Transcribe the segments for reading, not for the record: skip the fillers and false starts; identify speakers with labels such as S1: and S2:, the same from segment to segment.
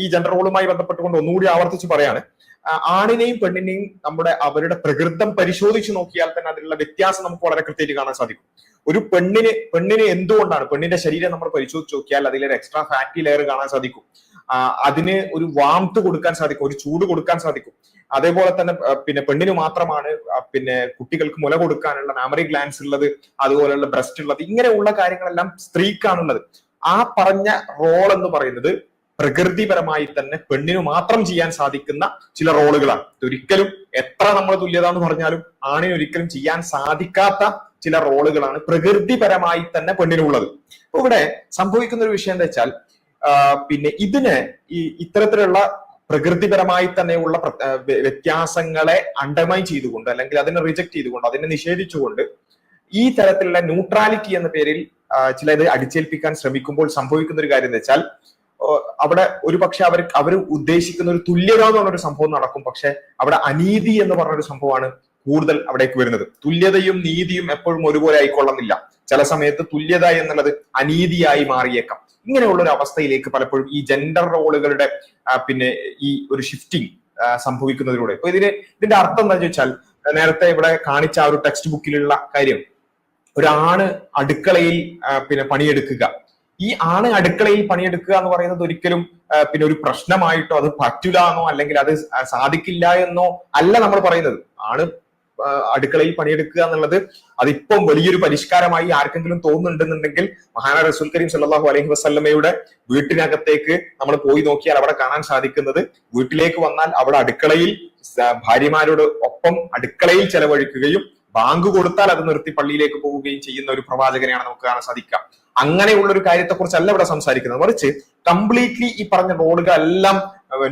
S1: ഈ ജെൻഡർ റോളുമായി ബന്ധപ്പെട്ടുകൊണ്ട് ഒന്നുകൂടി ആവർത്തിച്ച് പറയാണ്, ആണിനെയും പെണ്ണിനെയും അവരുടെ പ്രകൃതം പരിശോധിച്ച് നോക്കിയാൽ തന്നെ അതിലുള്ള വ്യത്യാസം നമുക്ക് വളരെ കൃത്യമായിട്ട് കാണാൻ സാധിക്കും. ഒരു പെണ്ണിന് എന്തുകൊണ്ടാണ്, പെണ്ണിന്റെ ശരീരം നമ്മൾ പരിശോധിച്ച് നോക്കിയാൽ അതിലൊരു എക്സ്ട്രാ ഫാറ്റി ലെയർ കാണാൻ സാധിക്കും. അതിന് ഒരു വാംത്ത് കൊടുക്കാൻ സാധിക്കും, ഒരു ചൂട് കൊടുക്കാൻ സാധിക്കും. അതേപോലെ തന്നെ പിന്നെ പെണ്ണിന് മാത്രമാണ് പിന്നെ കുട്ടികൾക്ക് മുല കൊടുക്കാനുള്ള മാമറി ഗ്ലാൻസ് ഉള്ളത്, അതുപോലെയുള്ള ബ്രസ്റ്റ് ഉള്ളത്. ഇങ്ങനെയുള്ള കാര്യങ്ങളെല്ലാം സ്ത്രീക്കാണുള്ളത്. ആ പറഞ്ഞ റോൾ എന്ന് പറയുന്നത് പ്രകൃതിപരമായി തന്നെ പെണ്ണിന് മാത്രം ചെയ്യാൻ സാധിക്കുന്ന ചില റോളുകളാണ്. ഒരിക്കലും എത്ര നമ്മൾ തുല്യത എന്ന് പറഞ്ഞാലും ആണിന് ഒരിക്കലും ചെയ്യാൻ സാധിക്കാത്ത ചില റോളുകളാണ് പ്രകൃതിപരമായി തന്നെ പെണ്ണിനുള്ളത്. അപ്പൊ ഇവിടെ സംഭവിക്കുന്ന ഒരു വിഷയം എന്താ വെച്ചാൽ, പിന്നെ ഇതിന് ഇത്തരത്തിലുള്ള പ്രകൃതിപരമായി തന്നെയുള്ള വ്യത്യാസങ്ങളെ അണ്ടർമൈൻ ചെയ്തുകൊണ്ട്, അല്ലെങ്കിൽ അതിനെ റിജക്ട് ചെയ്തുകൊണ്ട്, അതിനെ നിഷേധിച്ചുകൊണ്ട് ഈ തരത്തിലുള്ള ന്യൂട്രാലിറ്റി എന്ന പേരിൽ ചിലത് അടിച്ചേൽപ്പിക്കാൻ ശ്രമിക്കുമ്പോൾ സംഭവിക്കുന്ന ഒരു കാര്യം എന്ന് വെച്ചാൽ, അവിടെ ഒരു പക്ഷെ അവർ ഉദ്ദേശിക്കുന്ന ഒരു തുല്യത എന്ന് പറഞ്ഞൊരു സംഭവം നടക്കും. പക്ഷെ അവിടെ അനീതി എന്ന് പറഞ്ഞൊരു സംഭവമാണ് കൂടുതൽ അവിടേക്ക് വരുന്നത്. തുല്യതയും നീതിയും എപ്പോഴും ഒരുപോലെ ആയിക്കൊള്ളുന്നില്ല. ചില സമയത്ത് തുല്യത എന്നുള്ളത് അനീതിയായി മാറിയേക്കാം. ഇങ്ങനെയുള്ള ഒരു അവസ്ഥയിലേക്ക് പലപ്പോഴും ഈ ജെൻഡർ റോളുകളുടെ പിന്നെ ഈ ഒരു ഷിഫ്റ്റിംഗ് സംഭവിക്കുന്നതിലൂടെ, ഇപ്പൊ ഇതിന്റെ അർത്ഥം എന്താണെന്ന് ചോദിച്ചാൽ, നേരത്തെ ഇവിടെ കാണിച്ച ആ ഒരു ടെക്സ്റ്റ് ബുക്കിലുള്ള കാര്യം, ഒരാണ് അടുക്കളയിൽ പിന്നെ പണിയെടുക്കുക. ഈ ആണ് അടുക്കളയിൽ പണിയെടുക്കുക എന്ന് പറയുന്നത് ഒരിക്കലും പിന്നെ ഒരു പ്രശ്നമായിട്ടോ അത് പറ്റില്ല എന്നോ അല്ലെങ്കിൽ അത് സാധിക്കില്ല എന്നോ അല്ല നമ്മൾ പറയുന്നത്. ആണ് അടുക്കളയിൽ പണിയെടുക്കുക എന്നുള്ളത് അതിപ്പം വലിയൊരു പരിഷ്കാരമായി ആർക്കെങ്കിലും തോന്നുന്നുണ്ടെന്നുണ്ടെങ്കിൽ മഹാനായ റസൂൽ കരീം സല്ലല്ലാഹു അലൈഹി വസല്ലമയുടെ വീട്ടിനകത്തേക്ക് നമ്മൾ പോയി നോക്കിയാൽ അവിടെ കാണാൻ സാധിക്കുന്നത്, വീട്ടിലേക്ക് വന്നാൽ അവിടെ അടുക്കളയിൽ ഭാര്യമാരോട് ഒപ്പം അടുക്കളയിൽ ചെലവഴിക്കുകയും ബാങ്ക് കൊടുത്താൽ അത് നിർത്തി പള്ളിയിലേക്ക് പോവുകയും ചെയ്യുന്ന ഒരു പ്രവാചകനെയാണ് നമുക്ക് കാണാൻ സാധിക്കുക. അങ്ങനെയുള്ള ഒരു കാര്യത്തെക്കുറിച്ചല്ല ഇവിടെ സംസാരിക്കുന്നത്. മറിച്ച് കംപ്ലീറ്റ്ലി ഈ പറഞ്ഞ റോളുകളെല്ലാം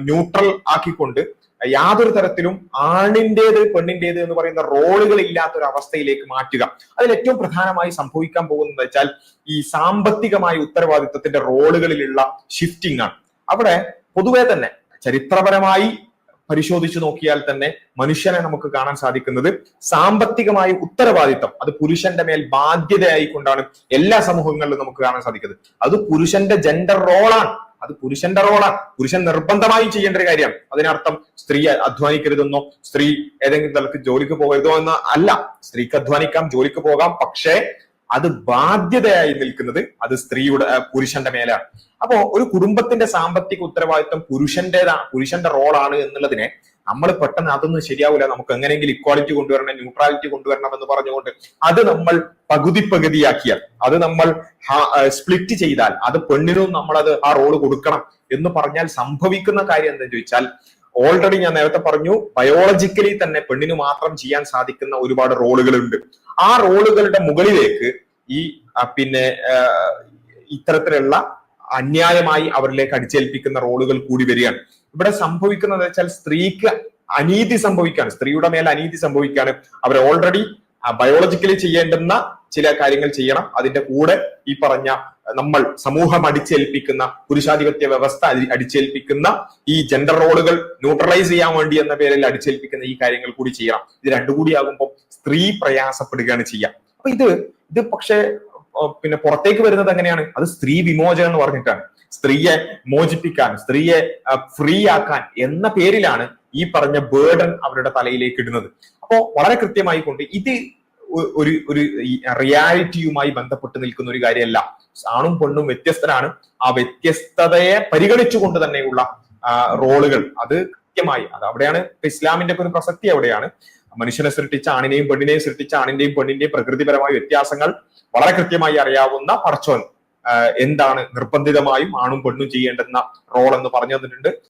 S1: ന്യൂട്രൽ ആക്കിക്കൊണ്ട് യാതൊരു തരത്തിലും ആണിന്റേത് പെണ്ണിന്റേത് എന്ന് പറയുന്ന റോളുകൾ ഇല്ലാത്ത ഒരു അവസ്ഥയിലേക്ക് മാറ്റുക. അതിൽ ഏറ്റവും പ്രധാനമായി സംഭവിക്കാൻ പോകുന്നത് വെച്ചാൽ ഈ സാമ്പത്തികമായ ഉത്തരവാദിത്വത്തിന്റെ റോളുകളിലുള്ള ഷിഫ്റ്റിംഗ് ആണ്. അവിടെ പൊതുവെ തന്നെ ചരിത്രപരമായി പരിശോധിച്ചു നോക്കിയാൽ തന്നെ മനുഷ്യനെ നമുക്ക് കാണാൻ സാധിക്കുന്നത് സാമ്പത്തികമായ ഉത്തരവാദിത്തം അത് പുരുഷന്റെ മേൽ ബാധ്യതയായിക്കൊണ്ടാണ് എല്ലാ സമൂഹങ്ങളിലും നമുക്ക് കാണാൻ സാധിക്കുന്നത്. അത് പുരുഷന്റെ ജെൻഡർ റോളാണ്. അത് പുരുഷന്റെ റോളാണ്. പുരുഷൻ നിർബന്ധമായി ചെയ്യേണ്ട ഒരു കാര്യമാണ്. അതിനർത്ഥം സ്ത്രീ അധ്വാനിക്കരുതെന്നോ സ്ത്രീ ഏതെങ്കിലും തലത്തിൽ ജോലിക്ക് പോകരുതോ എന്ന് അല്ല. സ്ത്രീക്ക് അധ്വാനിക്കാം, ജോലിക്ക് പോകാം. പക്ഷേ അത് ബാധ്യതയായി നിൽക്കുന്നത് അത് പുരുഷന്റെ മേലാണ്. അപ്പോ ഒരു കുടുംബത്തിന്റെ സാമ്പത്തിക ഉത്തരവാദിത്വം പുരുഷന്റെ റോളാണ് എന്നുള്ളതിനെ നമ്മൾ പെട്ടെന്ന് അതൊന്നും ശരിയാവില്ല, നമുക്ക് എങ്ങനെയെങ്കിലും ഇക്വാളിറ്റി കൊണ്ടുവരണം, ന്യൂട്രാലിറ്റി കൊണ്ടുവരണം എന്ന് പറഞ്ഞുകൊണ്ട് അത് നമ്മൾ പകുതിയാക്കിയാൽ, അത് നമ്മൾ സ്പ്ലിറ്റ് ചെയ്താൽ, അത് പെണ്ണിനും നമ്മളത് ആ റോള് കൊടുക്കണം എന്ന് പറഞ്ഞാൽ സംഭവിക്കുന്ന കാര്യം എന്താണെന്ന് ചോദിച്ചാൽ, ഓൾറെഡി ഞാൻ നേരത്തെ പറഞ്ഞു, ബയോളജിക്കലി തന്നെ പെണ്ണിന് മാത്രം ചെയ്യാൻ സാധിക്കുന്ന ഒരുപാട് റോളുകളുണ്ട്. ആ റോളുകളുടെ മുകളിലേക്ക് ഈ പിന്നെ ഇത്തരത്തിലുള്ള അന്യായമായി അവരിലേക്ക് അടിച്ചേൽപ്പിക്കുന്ന റോളുകൾ കൂടി വരികയാണ്. ഇവിടെ സംഭവിക്കുന്നത് വെച്ചാൽ സ്ത്രീക്ക് അനീതി സംഭവിക്കാണ്, സ്ത്രീയുടെ മേൽ അനീതി സംഭവിക്കാണ്. അവർ ഓൾറെഡി ബയോളജിക്കലി ചെയ്യേണ്ടുന്ന ചില കാര്യങ്ങൾ ചെയ്യണം. അതിന്റെ കൂടെ ഈ പറഞ്ഞ നമ്മൾ സമൂഹം അടിച്ചേൽപ്പിക്കുന്ന പുരുഷാധിപത്യ വ്യവസ്ഥ അടിച്ചേൽപ്പിക്കുന്ന ഈ ജെൻഡർ റോളുകൾ ന്യൂട്രലൈസ് ചെയ്യാൻ വേണ്ടി എന്ന പേരിൽ അടിച്ചേൽപ്പിക്കുന്ന ഈ കാര്യങ്ങൾ കൂടി ചെയ്യണം. ഇത് രണ്ടു കൂടി ആകുമ്പോൾ സ്ത്രീ പ്രയാസപ്പെടുകയാണ് ചെയ്യുക. അപ്പൊ ഇത് പക്ഷെ പിന്നെ പുറത്തേക്ക് വരുന്നത് എങ്ങനെയാണ്? അത് സ്ത്രീ വിമോചനം എന്ന് പറഞ്ഞിട്ടാണ്. സ്ത്രീയെ മോചിപ്പിക്കാൻ, സ്ത്രീയെ ഫ്രീ ആക്കാൻ എന്ന പേരിലാണ് ഈ പറഞ്ഞ ബേർഡൻ അവരുടെ തലയിലേക്ക് ഇടുന്നത്. അപ്പോ വളരെ കൃത്യമായി കൊണ്ട് ഇത് ഒരു റിയാലിറ്റിയുമായി ബന്ധപ്പെട്ട് നിൽക്കുന്ന ഒരു കാര്യമല്ല. ആണും പെണ്ണും വ്യത്യസ്തരാണ്. ആ വ്യത്യസ്തതയെ പരിഗണിച്ചുകൊണ്ട് തന്നെയുള്ള റോളുകൾ അത് കൃത്യമായി അവിടെയാണ് ഇസ്ലാമിന്റെ ഒക്കെ ഒരു പ്രസക്തി. അവിടെയാണ് മനുഷ്യനെ സൃഷ്ടിച്ച ആണിനെയും പെണ്ണിനെയും സൃഷ്ടിച്ച ആണിന്റെയും പെണ്ണിന്റെയും പ്രകൃതിപരമായ വ്യത്യാസങ്ങൾ വളരെ കൃത്യമായി അറിയാവുന്ന പടച്ചോൻ എന്താണ് നിർബന്ധിതമായും ആണും പെണ്ണും ചെയ്യേണ്ടുന്ന റോൾ എന്ന് പറഞ്ഞു തന്നിട്ടുണ്ട്.